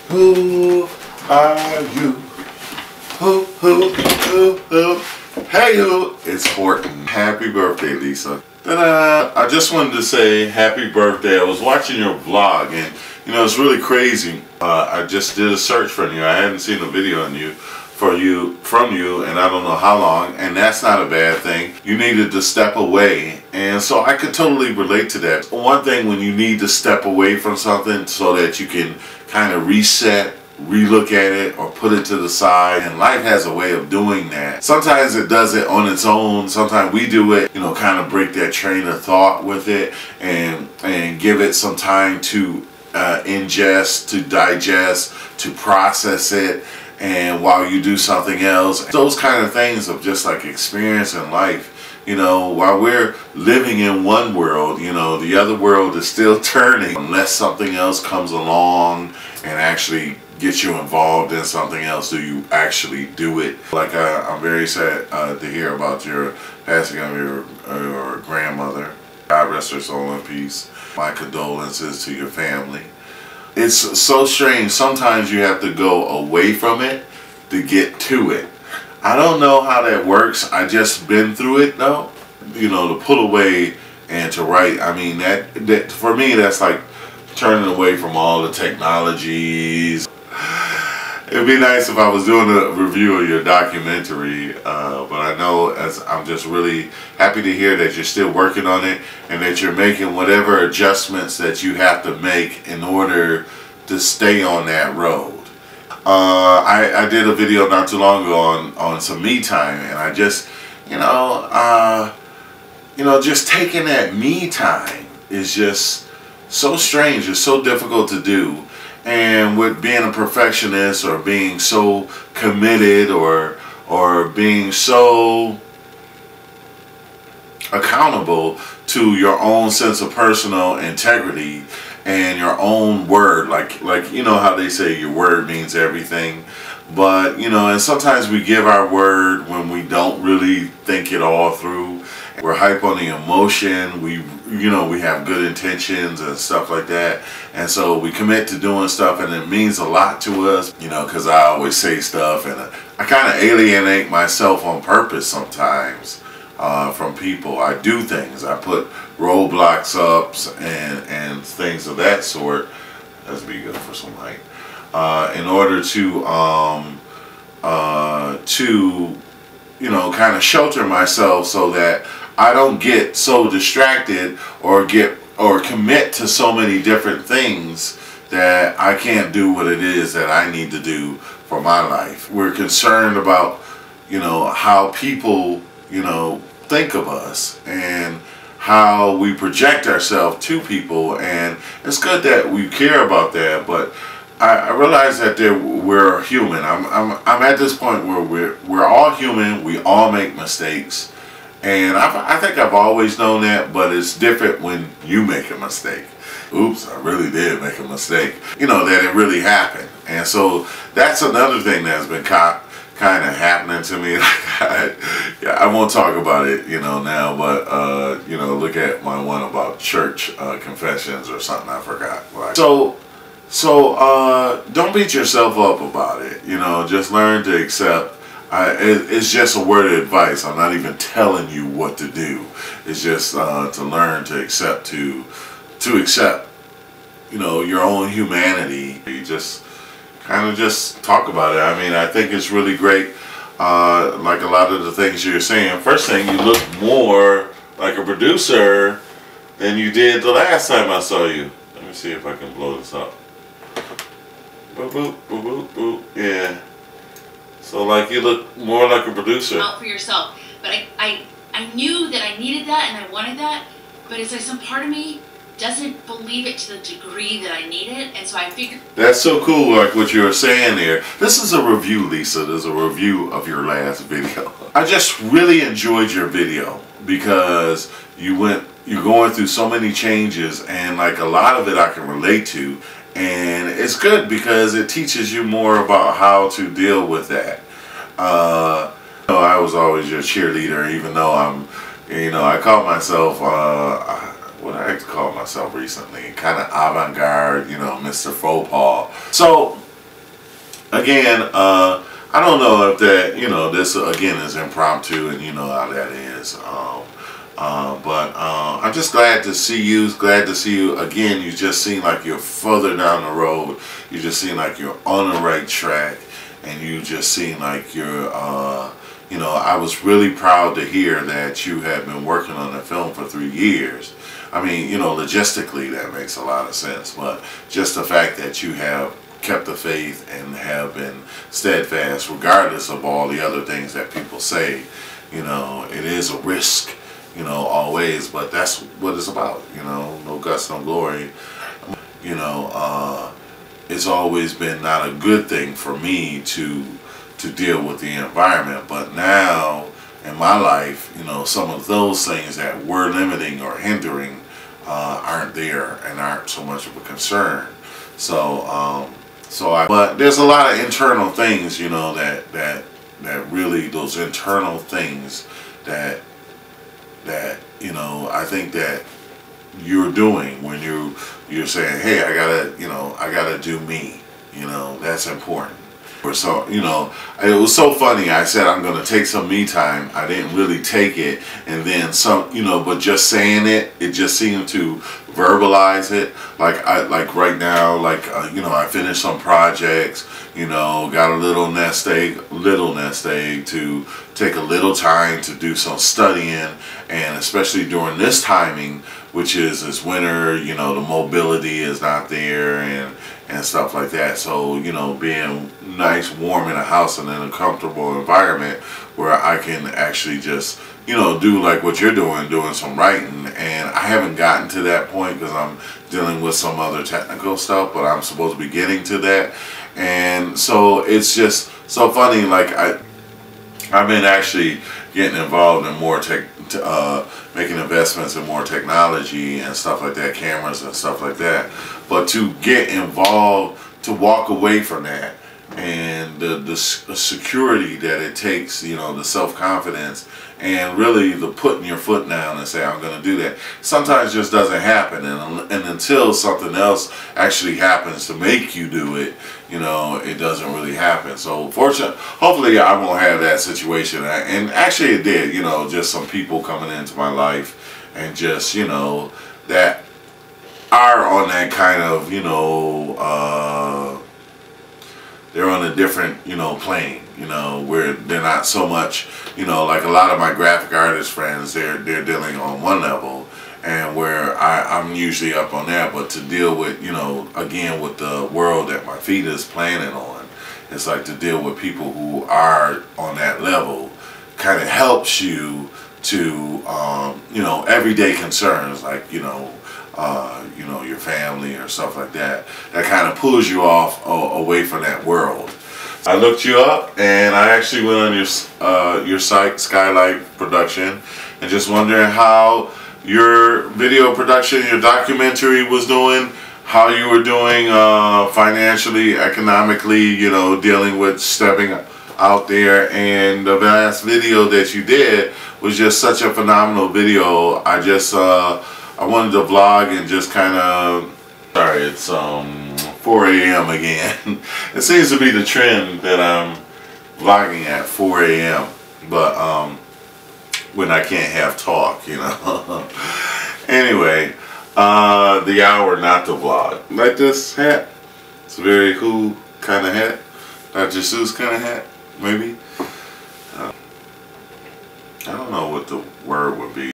Who are you? Who? Hey, who? It's Horton. Happy birthday, Lisa. I just wanted to say happy birthday. I was watching your vlog, and you know, it's really crazy. I just did a search for you. I hadn't seen a video on you from you, and I don't know how long, and that's not a bad thing. You needed to step away, and so I could totally relate to that. One thing, when you need to step away from something so that you can kind of reset, relook at it, or put it to the side, and life has a way of doing that. Sometimes it does it on its own. Sometimes we do it, you know, kind of break that train of thought with it and give it some time to ingest, to digest, to process it, and while you do something else. Those kind of things of just like experience in life. You know, while we're living in one world, you know, the other world is still turning unless something else comes along and actually get you involved in something else. Do you actually do it? Like I'm very sad to hear about your passing of your grandmother. God rest her soul in peace. My condolences to your family. It's so strange. Sometimes you have to go away from it to get to it. I don't know how that works. I just been through it though. You know, to pull away and to write. I mean, that for me, that's like turning away from all the technologies. It'd be nice if I was doing a review of your documentary, but I know I'm just really happy to hear that you're still working on it and that you're making whatever adjustments that you have to make in order to stay on that road. I did a video not too long ago on some me time, and I just, just taking that me time is just so strange. It's so difficult to do. And with being a perfectionist or being so committed or being so accountable to your own sense of personal integrity and your own word, like you know how they say your word means everything, but you know, and sometimes we give our word when we don't really think it all through. We're hype on the emotion. We have good intentions and stuff like that, and so we commit to doing stuff, and it means a lot to us, you know, because I always say stuff, and I kind of alienate myself on purpose sometimes from people. I do things. I put roadblocks up and things of that sort. That's be good for some light. In order to kind of shelter myself so that I don't get so distracted or commit to so many different things that I can't do what it is that I need to do for my life. We're concerned about, you know, how people, you know, think of us and how we project ourselves to people, and it's good that we care about that, but I realize that we're human. I'm at this point where we're all human. We all make mistakes, and I think I've always known that. But it's different when you make a mistake. Oops, I really did make a mistake. You know, that it really happened, and so that's another thing that's been kind of happening to me. I won't talk about it, you know, now, but you know, look at my one about church confessions or something. I forgot. Right? So don't beat yourself up about it. You know, just learn to accept. It's just a word of advice. I'm not even telling you what to do. It's just to learn to accept, to accept, you know, your own humanity. You just kind of just talk about it. I mean, I think it's really great. Like a lot of the things you're saying. First thing, you look more like a producer than you did the last time I saw you. Let me see if I can blow this up. Boop, boop, boop, boop, boop. Yeah. So like you look more like a producer. Out for yourself. But I knew that I needed that and I wanted that, but it's like some part of me doesn't believe it to the degree that I need it, and so I figured... That's so cool, like what you were saying there. This is a review, Lisa. This is a review of your last video. I just really enjoyed your video because you're going through so many changes, and like a lot of it I can relate to. And it's good because it teaches you more about how to deal with that. You know, I was always your cheerleader, even though I call myself, what I call myself recently, kind of avant-garde, you know, Mr. Faux Paul. So again, I don't know if that, you know, this again is impromptu, and you know how that is. I'm just glad to see you. Glad to see you again. You just seem like you're further down the road. You just seem like you're on the right track, and you just seem like you're. You know, I was really proud to hear that you had been working on the film for 3 years. I mean, you know, logistically that makes a lot of sense, but just the fact that you have kept the faith and have been steadfast regardless of all the other things that people say, you know, it is a risk, you know, always, but that's what it's about, you know, no guts, no glory. You know, it's always been not a good thing for me to deal with the environment, but now in my life, you know, some of those things that were limiting or hindering aren't there and aren't so much of a concern. So, but there's a lot of internal things, you know, that really, those internal things that you know, I think that you're doing when you're saying, hey, I gotta do me, you know, that's important. So, you know, it was so funny. I said I'm going to take some me time. I didn't really take it, and then some, you know, but just saying it, it just seemed to verbalize it. Like right now, you know, I finished some projects, you know, got a little nest egg to take a little time to do some studying, and especially during this timing, which is winter, you know, the mobility is not there and stuff like that. So, you know, being nice, warm in a house and in a comfortable environment where I can actually just, you know, do like what you're doing some writing. And I haven't gotten to that point because I'm dealing with some other technical stuff, but I'm supposed to be getting to that. And so it's just so funny, like I've been actually getting involved in more making investments in more technology and stuff like that, cameras and stuff like that. But to get involved, to walk away from that, and the security that it takes, you know, the self-confidence, and really the putting your foot down and say, I'm going to do that, sometimes just doesn't happen. And until something else actually happens to make you do it, you know, it doesn't really happen. So hopefully I won't have that situation. And actually it did, you know, just some people coming into my life and just, you know, that are on that kind of, you know, they're on a different, you know, plane, you know, where they're not so much, you know, like a lot of my graphic artist friends, they're dealing on one level, and where I'm usually up on that. But to deal with, you know, again, with the world that my feet is planning on, it's like to deal with people who are on that level kind of helps you to, you know, everyday concerns, like, you know, your family or stuff like that, that kind of pulls you off away from that world. I looked you up, and I actually went on your site, Skylife Production, and just wondering how your video production, your documentary was doing, how you were doing financially, economically, you know, dealing with stepping out there. And the last video that you did was just such a phenomenal video. I wanted to vlog and just kind of, sorry, it's 4 a.m. again. It seems to be the trend that I'm vlogging at 4 a.m. But when I can't have talk, you know. Anyway, the hour not to vlog. Like this hat. It's a very cool kind of hat. Dr. Seuss kind of hat, maybe. I don't know what the word would be.